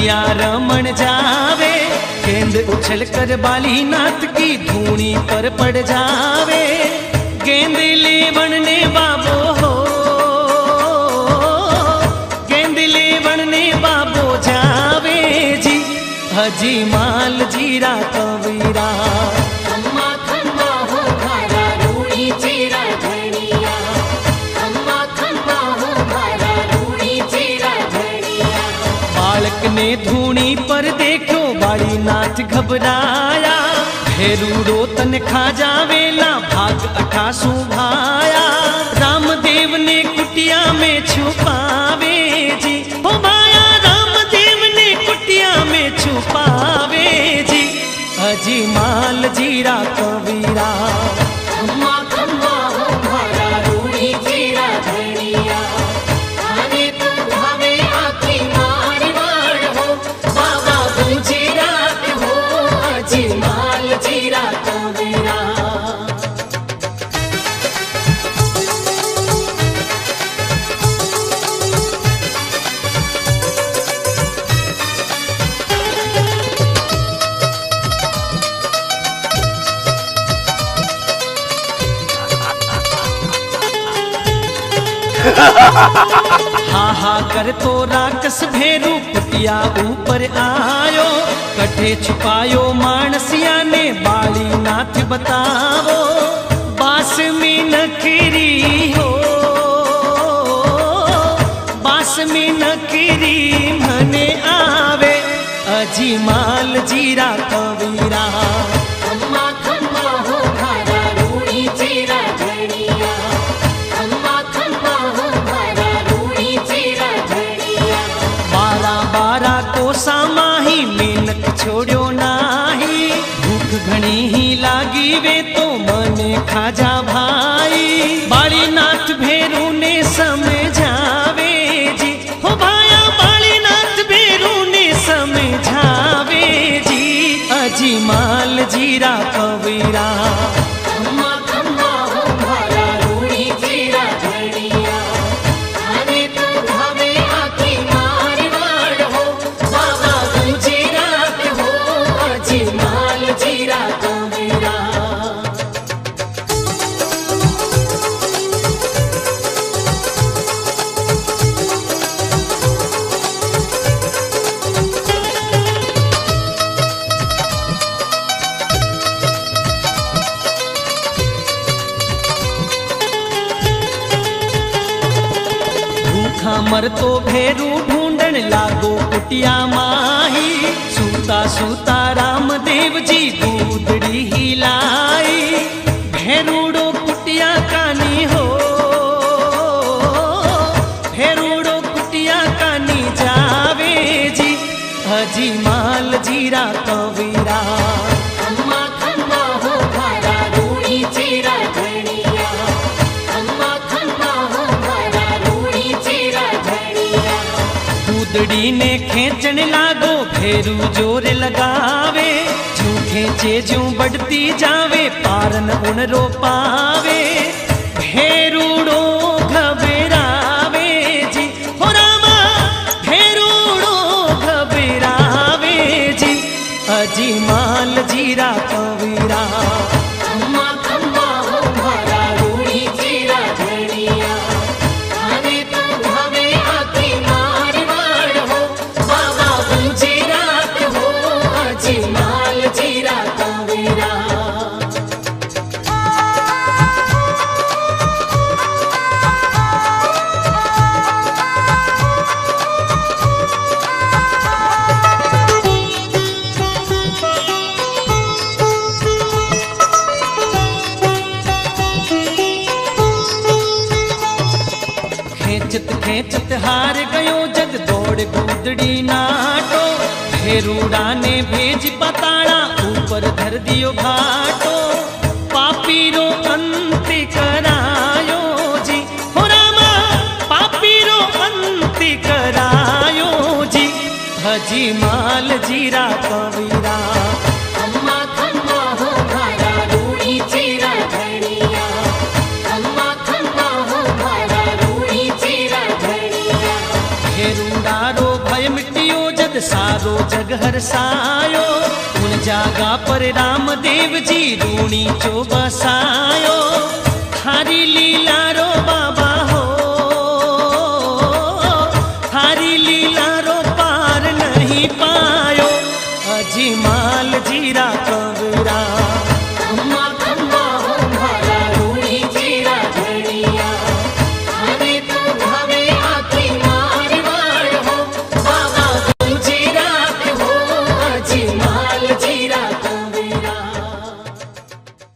कन्हैया रमन जावे, गेंद उछल कर बाली नाथ की धूनी पर पड़ जावे। गेंद लेवण ने बाबो हो, गेंद लेवण ने बाबो जावे जी, हजी माल जीरा कवीरा। खम्मा खम्मा हो भारा रूड़ी चीरा धनिया, खम्मा खम्मा हो भारा रूड़ी चीरा धनिया। बालक ने धूनी पर देखो बाली नाथ घबराया, भेरूड़ो तन खा जावेला भाग 88 भाया। रामदेव ने कुटिया में छुपावे जी, हो भाया रामदेव ने कुटिया में छुपावे जी, अजी माल जीरा कवीरा। खम्मा खम्मा हो भारा रूड़ी चीरा धनिया, आने तो धावे आखी मारवाड़ हो, बाबा पूछे रात हो, अजी माल जीरा कवीरा। हा हा कर तो राक्षस भेरू कुटिया ऊपर आयो, कठे छुपायो मानसिया ने बाली नाथ बतावो। बास में नखरी हो, बास में नखरी मने आवे, अजी माल जीरा कवीरा। खम्मा खम्मा हो भारा रूड़ी चीरा धनिया, खम्मा खम्मा हो भारा रूड़ी चीरा धनिया। 12 को सामाही मेनक छोड़ो नाही, भूख घणी ही लागी वे तो मने खाजा भाई। बाली नाथ भेरू ने समझावे जी, हो भाया बाली नाथ भेरू ने समझावे जी, अजी माल जीरा कवीरा। खम्मा खम्मा हो भारा रूड़ी चीरा धनिया, आने तो धावे आखी मारवाड़ हो, बाबा पूछे रात हो, अजी माल जीरा कवीरा। भूखा मर तो भेरू ढूंढन लागो कुटिया माही, सूता सूता रामदेव जी गूदड़ी हिलाई। भेरूड़ो कुटिया कानी हो, भेरूड़ो कुटिया कानी जावे जी, हजी माल जीरा कवीरा। खम्मा खम्मा हो भारा रूड़ी चीरा धनिया, खम्मा खम्मा हो भारा रूड़ी चीरा धनिया। कूदड़ी ने खेचन लागो भेरू जोर लगावे, जू खेचे जू बढ़ती जावे पारन उन रो पावे। भेरूड़ो घबरावे जी, हो रामा भेरूड़ो घबरावे जी, अजी माल जीरा कवीरा। खम्मा खम्मा हो भारा रूड़ी चीरा धनिया, आने तो धावे आखी मारवाड़ हो, बाबा पूछे रात हो, अजी माल जीरा कवीरा। खेचत खेचत हार गयो जग दौड़ गूदड़ी नाटो, भेरूड़ा ने भेज पताड़ा ऊपर धर दियो घाटो। पापी रो अंत करायो जी, हो रामा पापी रो अंत करायो जी, हजी माल जीरा कवीरा। खम्मा खम्मा हो भारा रूड़ी चीरा धनिया, खम्मा खम्मा हो भारा रूड़ी चीरा धनिया। भेरू अंधारो भय मिटियो जद सारो जग हरसायो उन जागा पर रामदेव जी रूणी चो बसायो थारी लीला रो